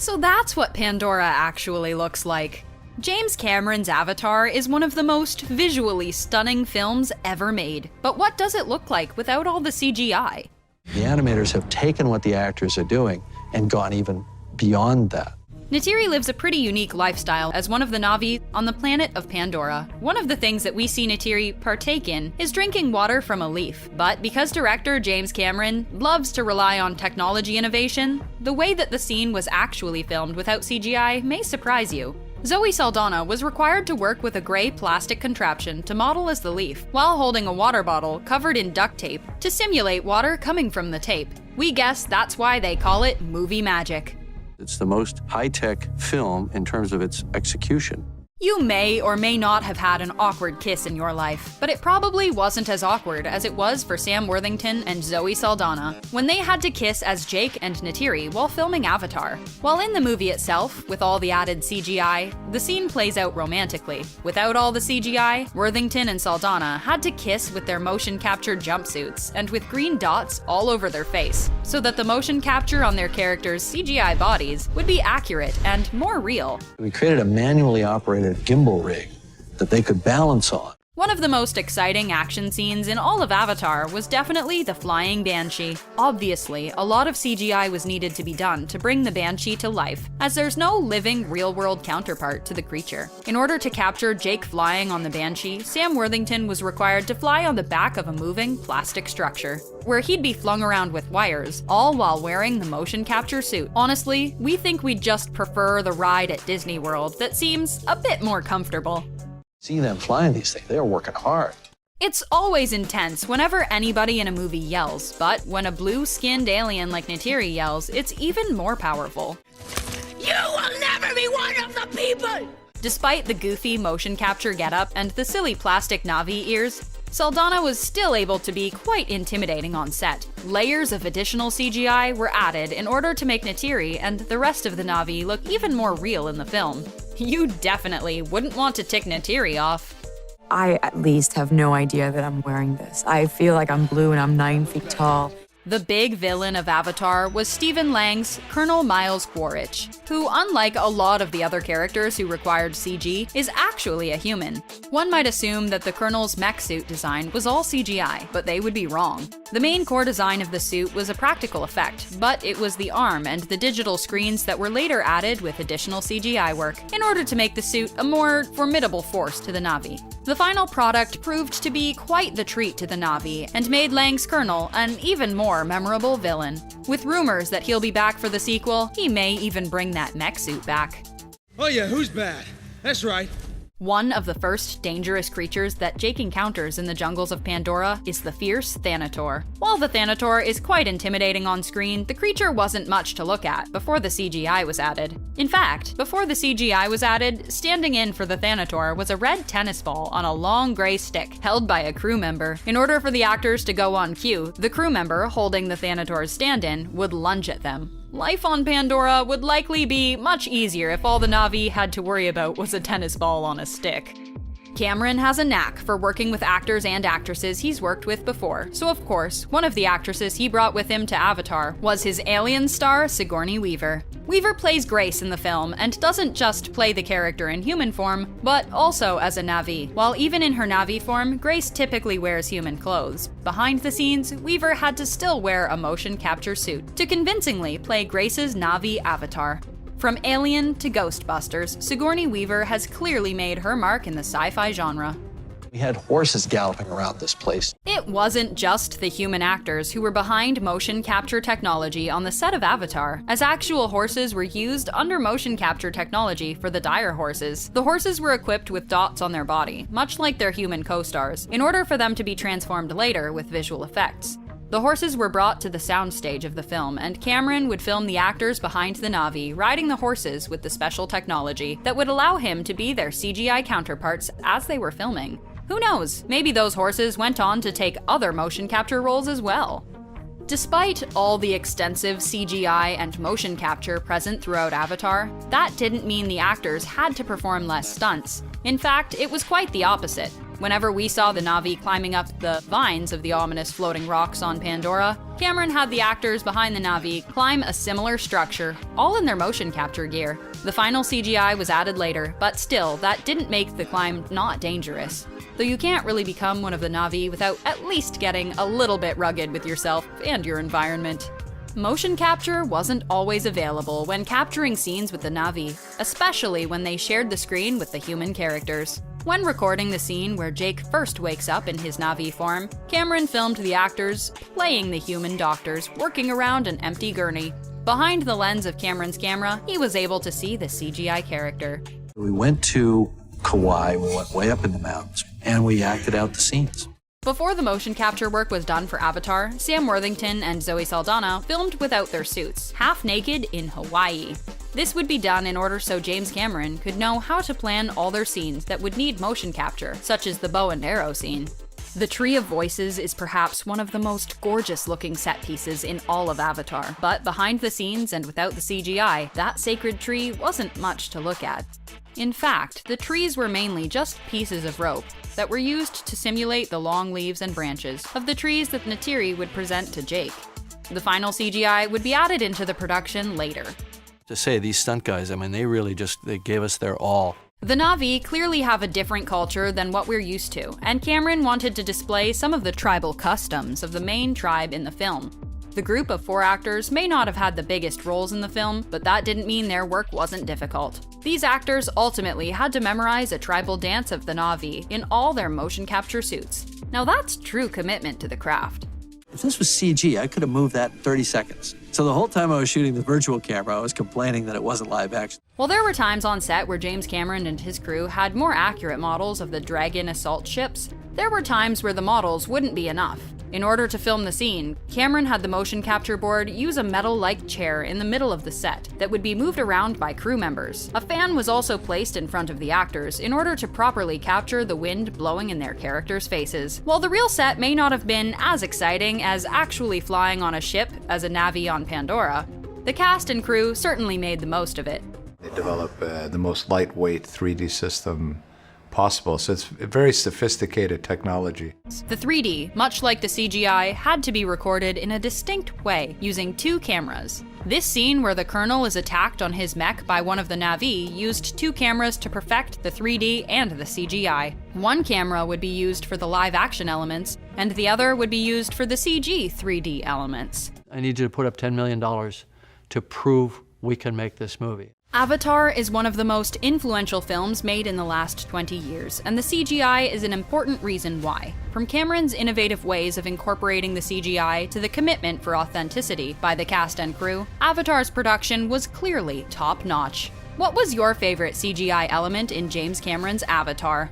So that's what Pandora actually looks like. James Cameron's Avatar is one of the most visually stunning films ever made. But what does it look like without all the CGI? The animators have taken what the actors are doing and gone even beyond that. Neytiri lives a pretty unique lifestyle as one of the Na'vi on the planet of Pandora. One of the things that we see Neytiri partake in is drinking water from a leaf. But because director James Cameron loves to rely on technology innovation, the way that the scene was actually filmed without CGI may surprise you. Zoe Saldana was required to work with a gray plastic contraption to model as the leaf, while holding a water bottle covered in duct tape to simulate water coming from the tape. We guess that's why they call it movie magic. It's the most high-tech film in terms of its execution. You may or may not have had an awkward kiss in your life, but it probably wasn't as awkward as it was for Sam Worthington and Zoe Saldana when they had to kiss as Jake and Neytiri while filming Avatar. While in the movie itself, with all the added CGI, the scene plays out romantically. Without all the CGI, Worthington and Saldana had to kiss with their motion capture jumpsuits and with green dots all over their face, so that the motion capture on their characters' CGI bodies would be accurate and more real. We created a manually operated gimbal rig that they could balance on. One of the most exciting action scenes in all of Avatar was definitely the flying Banshee. Obviously, a lot of CGI was needed to be done to bring the Banshee to life, as there's no living, real-world counterpart to the creature. In order to capture Jake flying on the Banshee, Sam Worthington was required to fly on the back of a moving plastic structure, where he'd be flung around with wires, all while wearing the motion capture suit. Honestly, we think we'd just prefer the ride at Disney World that seems a bit more comfortable. See them flying these things, they are working hard. It's always intense whenever anybody in a movie yells, but when a blue-skinned alien like Neytiri yells, it's even more powerful. You will never be one of the people! Despite the goofy motion capture getup and the silly plastic Na'vi ears, Saldana was still able to be quite intimidating on set. Layers of additional CGI were added in order to make Neytiri and the rest of the Na'vi look even more real in the film. You definitely wouldn't want to tick Neytiri off. I at least have no idea that I'm wearing this. I feel like I'm blue and I'm 9 feet tall. The big villain of Avatar was Stephen Lang's Colonel Miles Quaritch, who, unlike a lot of the other characters who required CG, is actually a human. One might assume that the Colonel's mech suit design was all CGI, but they would be wrong. The main core design of the suit was a practical effect, but it was the arm and the digital screens that were later added with additional CGI work in order to make the suit a more formidable force to the Na'vi. The final product proved to be quite the treat to the Na'vi and made Lang's Colonel an even more memorable villain. With rumors that he'll be back for the sequel, he may even bring that mech suit back. Oh yeah, who's bad? That's right. One of the first dangerous creatures that Jake encounters in the jungles of Pandora is the fierce Thanator. While the Thanator is quite intimidating on screen, the creature wasn't much to look at before the CGI was added. In fact, before the CGI was added, standing in for the Thanator was a red tennis ball on a long gray stick held by a crew member. In order for the actors to go on cue, the crew member holding the Thanator's stand-in would lunge at them. Life on Pandora would likely be much easier if all the Na'vi had to worry about was a tennis ball on a stick. Cameron has a knack for working with actors and actresses he's worked with before, so of course, one of the actresses he brought with him to Avatar was his alien star, Sigourney Weaver. Weaver plays Grace in the film and doesn't just play the character in human form, but also as a Na'vi. While even in her Na'vi form, Grace typically wears human clothes. Behind the scenes, Weaver had to still wear a motion capture suit to convincingly play Grace's Na'vi avatar. From Alien to Ghostbusters, Sigourney Weaver has clearly made her mark in the sci-fi genre. We had horses galloping around this place. It wasn't just the human actors who were behind motion capture technology on the set of Avatar, as actual horses were used under motion capture technology for the dire horses. The horses were equipped with dots on their body, much like their human co-stars, in order for them to be transformed later with visual effects. The horses were brought to the soundstage of the film, and Cameron would film the actors behind the Na'vi riding the horses with the special technology that would allow him to be their CGI counterparts as they were filming. Who knows, maybe those horses went on to take other motion capture roles as well. Despite all the extensive CGI and motion capture present throughout Avatar, that didn't mean the actors had to perform less stunts. In fact, it was quite the opposite. Whenever we saw the Na'vi climbing up the vines of the ominous floating rocks on Pandora, Cameron had the actors behind the Na'vi climb a similar structure, all in their motion capture gear. The final CGI was added later, but still, that didn't make the climb not dangerous. Though you can't really become one of the Na'vi without at least getting a little bit rugged with yourself and your environment. Motion capture wasn't always available when capturing scenes with the Na'vi, especially when they shared the screen with the human characters. When recording the scene where Jake first wakes up in his Na'vi form, Cameron filmed the actors playing the human doctors working around an empty gurney. Behind the lens of Cameron's camera, he was able to see the CGI character. We went to Kauai, we went way up in the mountains, and we acted out the scenes. Before the motion capture work was done for Avatar, Sam Worthington and Zoe Saldana filmed without their suits, half naked in Hawaii. This would be done in order so James Cameron could know how to plan all their scenes that would need motion capture, such as the bow and arrow scene. The Tree of Voices is perhaps one of the most gorgeous-looking set pieces in all of Avatar, but behind the scenes and without the CGI, that sacred tree wasn't much to look at. In fact, the trees were mainly just pieces of rope that were used to simulate the long leaves and branches of the trees that Neytiri would present to Jake. The final CGI would be added into the production later. To say these stunt guys, I mean, they gave us their all. The Na'vi clearly have a different culture than what we're used to, and Cameron wanted to display some of the tribal customs of the main tribe in the film. The group of 4 actors may not have had the biggest roles in the film, but that didn't mean their work wasn't difficult. These actors ultimately had to memorize a tribal dance of the Na'vi in all their motion capture suits. Now that's true commitment to the craft. If this was CG, I could have moved that in 30 seconds. So the whole time I was shooting the virtual camera, I was complaining that it wasn't live action. While there were times on set where James Cameron and his crew had more accurate models of the Dragon assault ships, there were times where the models wouldn't be enough. In order to film the scene, Cameron had the motion capture board use a metal-like chair in the middle of the set that would be moved around by crew members. A fan was also placed in front of the actors in order to properly capture the wind blowing in their characters' faces. While the real set may not have been as exciting as actually flying on a ship as a Na'vi on Pandora, the cast and crew certainly made the most of it. They developed the most lightweight 3D system possible, so it's a very sophisticated technology. The 3D, much like the CGI, had to be recorded in a distinct way, using 2 cameras. This scene where the Colonel is attacked on his mech by one of the Na'vi used 2 cameras to perfect the 3D and the CGI. One camera would be used for the live action elements, and the other would be used for the CG 3D elements. I need you to put up $10 million to prove we can make this movie. Avatar is one of the most influential films made in the last 20 years, and the CGI is an important reason why. From Cameron's innovative ways of incorporating the CGI to the commitment for authenticity by the cast and crew, Avatar's production was clearly top-notch. What was your favorite CGI element in James Cameron's Avatar?